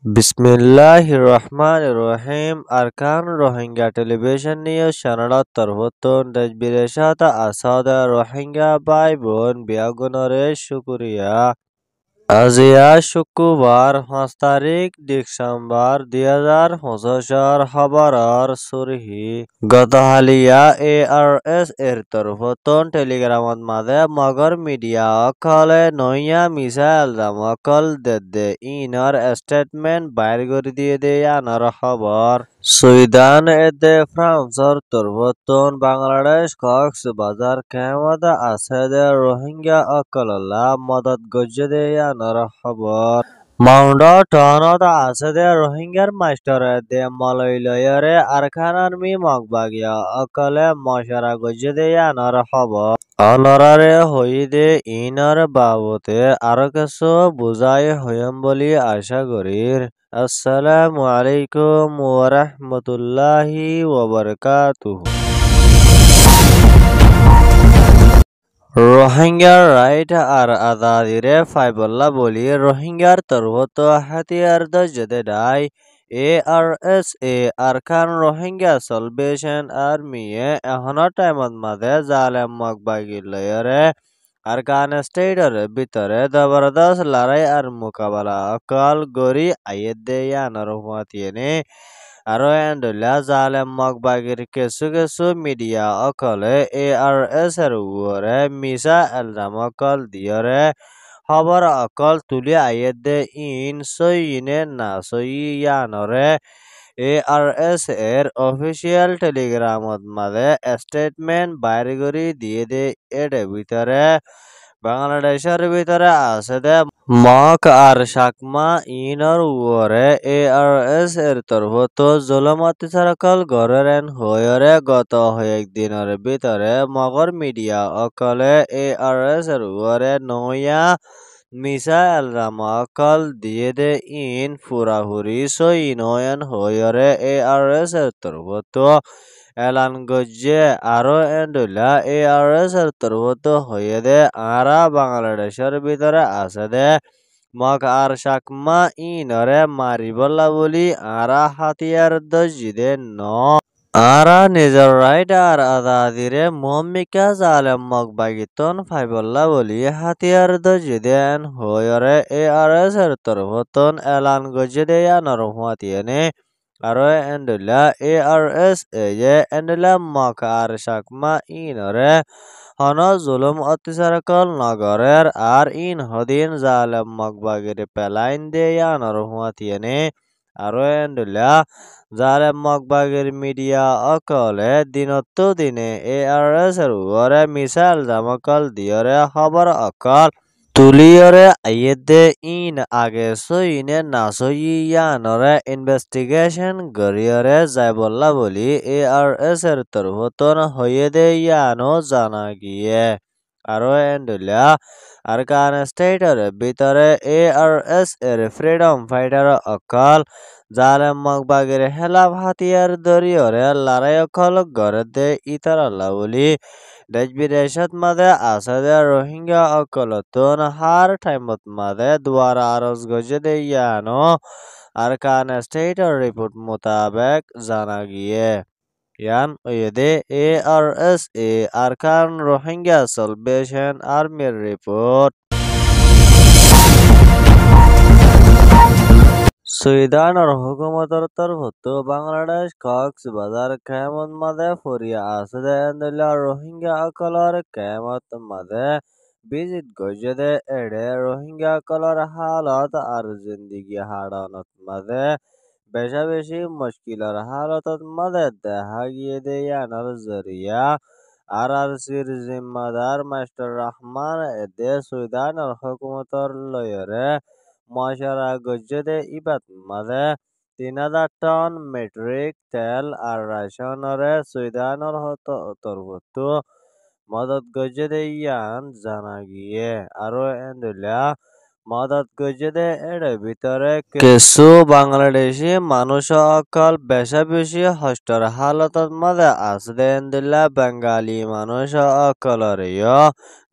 Bismillahirrahmanirrahim. Arkan Rohingya Television News Channel Tarhutun Dajbireshata Asada Rohingya Bai Bon Biagunore Shukuriya আজিয়া শুক্রবার 5 তারিখ December 2025 খবরের সুরহি গতকালিয়া ARS এর তরফতন টেলিগ্রামত মাঝে মগর media অকলে নইয়া মিসাইল দামকল দে ইনর স্টেটমেন্ট বাইর করে দিয়ে আনার খবর সুইডান এদে ফ্রান্সর তরফতন বাংলাদেশ কক্সবাজার কেমদ আছে দে রোহিঙ্গা অকললা মদত গজ্জে দে আনার খবর মাউন্ট টনত আছে দে রোহিঙ্গার মাস্টার দে মলয়লয়রে আরখান আর্মি মগবাগিয়া অকলে মশারা গজ্জে দে আনার খবর অনরারে হই দে ইনর বাবতে আরো কিছু বুঝাই হইম বলি আশা করির আসসালামু আলাইকুম ওয়া রাহমাতুল্লাহি ওয়া বারাকাতুহু রোহিঙ্গার রাইট আর আজাদিরে ফাইবল্লা বলি রোহিঙ্গার তরবত হাতিয়ার দজদে ডাই এআরএস এ আরকান রোহিঙ্গা সলভেশন আর্মি এখনো টাইমত মাঝে জালেম মগবাগির লয়রে আরকান স্টেটের ভিতরে জবরদস্ত লড়াই আর মোকাবেলা অকল গড়ি আইয়ে দেয়ানোর হুয়াতিয়েনে আরো এন্ডুলা জালেম মগবাগির কিছু কিছু মিডিয়া অকলে এআরএস এর উপরে মিসা এলজাম অকল দিয়রে খবর অকল তুলি আইয়ে দে ইন সইনে না সইয়ানরে এআরএস এর অফিসিয়াল টেলিগ্রামত মাঝে স্টেটমেন্ট বাইর করে দিয়ে দে এর ভিতরে বাংলাদেশের ভিতরে আছে দে মক আর সাকমা ইনর উপরে এআরএস এর তরফত জুলুম অত্যাচারকল গড়েন হয়রে গত কয়েকদিনের ভিতরে মগর মিডিয়া অকলে এআরএস এর উপরে নয়া মিসা এলজাম অকল দিয়ে দে ইন ফুরাহুরি সই নয়ন হয়রে এআরএস এর তরফত এলান গজ্জে আরো এন্ডুলা এআরএস এর তরফত হয়ে দে আরা বাংলাদেশের ভিতরে আছে দে মগ আর সাকমা ইনরে মারিবল্লা বলি আরা হাতিয়ার দজিদে ন আরা নিজের রাইট আর আজাদিরে মোহাম্মিকা জালেম মগ বাগিতন ফাইবল্লা বলি হাতিয়ার দজিদেন হয়রে এআরএস এর তরফতন এলান গজ্জে আনর হুয়াতিয়েনে আরো এন্ডুলা এআরএস এ এন্ডুলা মগ আর সাকমা ইনরে হন জুলুম অত্যাচারকল নগরের আর ইন হদিন জালেম মগবাগির পেলাইন দেয়ানর হুয়াতিয়েনে আরো এন্ডুলা জালেম মগবাগির মিডিয়া অকলে দিনত দিনে এআরএস এর উপরে মিসাইল জামকল দিয়রে খবর অকল তুলিয়রে আইয়েদে ইন আগে সইনে না সইয়ানরে ইনভেস্টিগেশন গরিয়রে যাইবল্লা বলি এআরএস এর তরফতন হয়ে দে ইয়ানো জানা গিয়ে আরো এন্ডুলা আরকান স্টেটের ভিতরে এআরএস এর ফ্রিডম ফাইটার অকল জালেম মগবাগির হেলাফ হাতিয়ার দরিয়রে লড়াই অকল গড়ে দে ইতারাল্লা বলি দেশ বিদেশত মাঝে আছে দে রোহিঙ্গা অকলতন হার টাইমত মাঝে দুয়ারা আরজ গজে দে ইয়ানো আরকান স্টেটের রিপোর্ট মোতাবেক জানা গিয়ে ইয়ান ওয়েদে এআরএস এ আরকান রোহিঙ্গা সলভেশন আর্মির রিপোর্ট সুইডানের হুকুমতের তরফত বাংলাদেশ কক্সবাজার কেমত মাঝে ফরিয়া আছে দে এন্ডুলা রোহিঙ্গা অকলর কেমত মাঝে ভিজিট গজে দে এড়ে রোহিঙ্গা অকলর হালত আর জিন্দিগি হারানত মাঝে বেশা বেশি মুশকিলের হালতত মাঝে দেখা গিয়ে দে ইয়ানোর জরিয়া আরআরসির জিম্মাদার মাস্টার রহমান এদে সুইডানের হুকুমতর লয়রে মশারা গজ্জে দে ইবাত মাঝে 3000 টন মেট্রিক তেল আর রাশনরে সুইডানের তরফত মদত গজ্জে দে ইয়ান জানা গিয়ে আরো এন্ডুলা মদত গজ্জে দে এর ভিতরে কিছু বাংলাদেশি মানুষ অকল বেশা বেশি হস্টর হালতত মাঝে আছে এন্ডুলা বেঙ্গালি মানুষ অকলরেও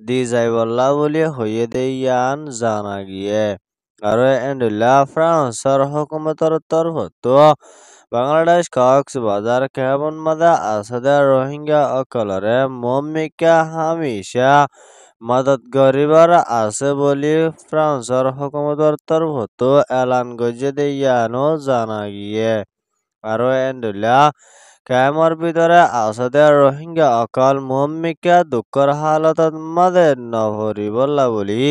দি যাইবল্লা বলি হইয়ে দে ইয়ান জানা গিয়ে Aro Endula France or Hokumator Torhoto Bangladesh Coxbazar Kabun Mada Asada Rohingya Okolore Momika Hamisha Madat Garibar Aseboli France or Hokumator Torhoto Alan Gojede Yano Zanagie Aro Endula ক্যামর ভিতরে আসাদে রোহিঙ্গা অকাল মুম্মিকা দুঃখর হালতত মাদে নভরিবল্লা বলি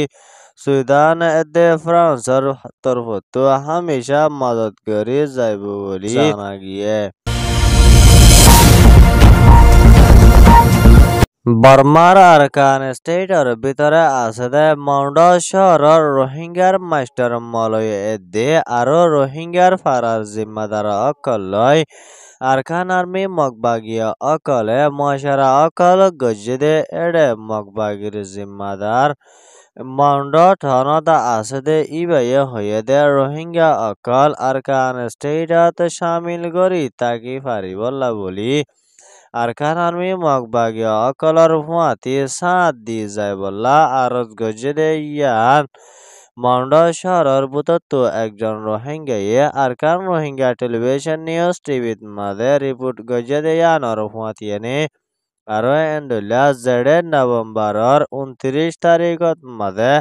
সুদান এদে ফ্রান্সর তরফতো হামেশা মদত করে যাইব বলি জানা গিয়ে বর্মার আরকান স্টেটর ভিতরে আছে মাউন্ড শহরের রোহিঙ্গার মাস্টার মলয় এদে আরো রোহিঙ্গার ফারার জিম্মাদার অকলয় আরকান আর্মি মগবাগিয়া অকলে মশারা অকল গজ্জেদে এডে মগবাগির জিম্মাদার মাউন্ড থনদা আছে ইবাইয়ে হয়ে দে রোহিঙ্গা অকল আরকান স্টেটত শামিল করি তাকি ফারিবল্লা বলি আরকান আর্মি মগবাগিয়া অকলর হুয়াতি সাত দি যায় বললা আরত গজ্জেদে ইয়ান মাউন্ড শহরের বুতত্ব একজন রোহিঙ্গায়ে আরকান রোহিঙ্গা টেলিভিশন নিউজ টিভিত মাদে রিপোর্ট গজ্জেদে ইয়ানর হুয়াতিয়ানে আরো এন্ডুল্লা জেডে নভেম্বরর 29 তারিখত মাদে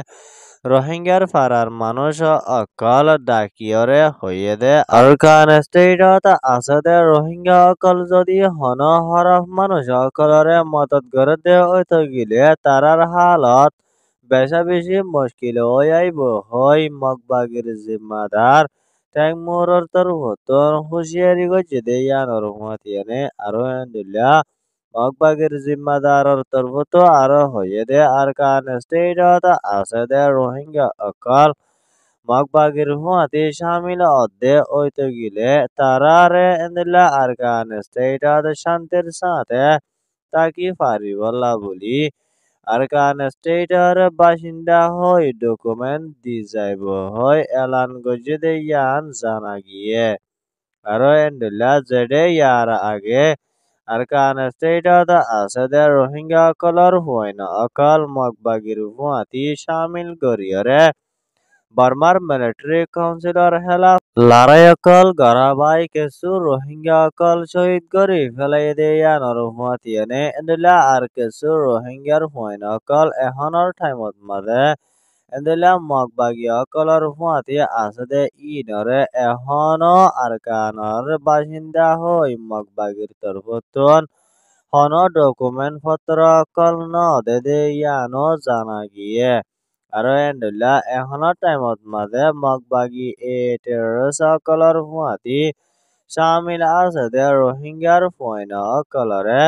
রোহিঙ্গার ফারার মানুষ অকল ডাকিয়রে হইয়ে দে আরকান স্টেটত আছে রোহিঙ্গা অকল যদি হন হরফ মানুষ অকলরে মদত করে দে হইতো গিলে তারার হালত বেশা বেশি মুশকিল হয়ে আইব হয় মগবাগির জিম্মাদার ট্যাংমোরর তরফতন হুঁশিয়ারি গজ্জে দে ইয়ানর হুয়াতিয়ানে আরো এন্ডুল্লা মগবাগির জিম্মাদারর তরফত আরো হইয়ে দে আরকান স্টেটত আছে দে রোহিঙ্গা অকল মগবাগির হুয়াতি শামিল অদ্দে ওইতে গিলে তারারে এন্দিল্লা আরকান স্টেটত শান্তির সাথে তাকি ফারিবল্লা বলি আরকান স্টেটর বাসিন্দা হই ডকুমেন্ট দি যাইব হয় এলান গজ্জে দে ইয়ান জানা গিয়ে আরো এন্ডিল্লা জেডে ইয়ার আগে আরকান স্টেটত আছে দে রোহিঙ্গা অকলর হুয়াইনা অকল মগবাগির হুয়াতি শামিল করিয়রে বর্মার মিলিটারি কাউন্সিলর হেলা লড়াই অকল গরাবাই কেসু রোহিঙ্গা অকল শহীদ করি ফেলাই দে ইয়ানর হুয়াতিয়ানে এন্ডিল্লা আর কেসু রোহিঙ্গার হুয়াইনা অকল এহনর টাইমত মাদে এন্দিলা মগবাগি অকলর হুয়াতি আছে দে ইনরে এহনো আরকানর বাসিন্দা হই মগবাগির তরফতন হন ডকুমেন্ট পত্র অকল ন দে ইয়ানো জানা গিয়ে আরো এন্ডুল্লা এখনো টাইমত মাঝে মগবাগি টেররিস্ট অকলর হুয়াতি শামিল আছে দে রোহিঙ্গার ফয়না অকলরে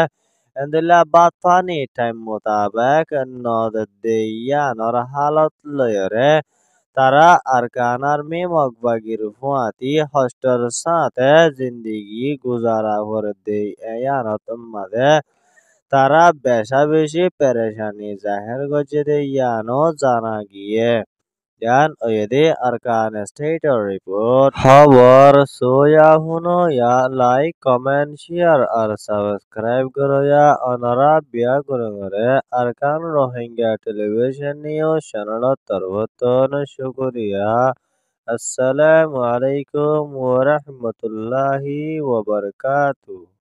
এন্ডুল্লা বাদ পানি টাইম মোতাবেক নদ দে ইয়ানর হালত লয়রে তারা আরকান আর্মি মগবাগির হুয়াতি হস্টর সাথে জিন্দিগি গুজারা করে দে ইয়ানত মাঝে তারা বেশা বেশি পেরেশানি জাহের করছে দে ইয়ানো জানা গিয়ে ইয়ান ওয়েদে আরকান স্টেটর রিপোর্ট খবর সোয়া হুনো ইয়া লাইক কমেন্ট শেয়ার আর সাবস্ক্রাইব করো ইয়া অনরা বিয়া করে Arakan Rohingya television news channel তরবতন শুকরিয়া আসসালামু আলাইকুম ওয়া রাহমাতুল্লাহি ওয়া বারাকাতুহু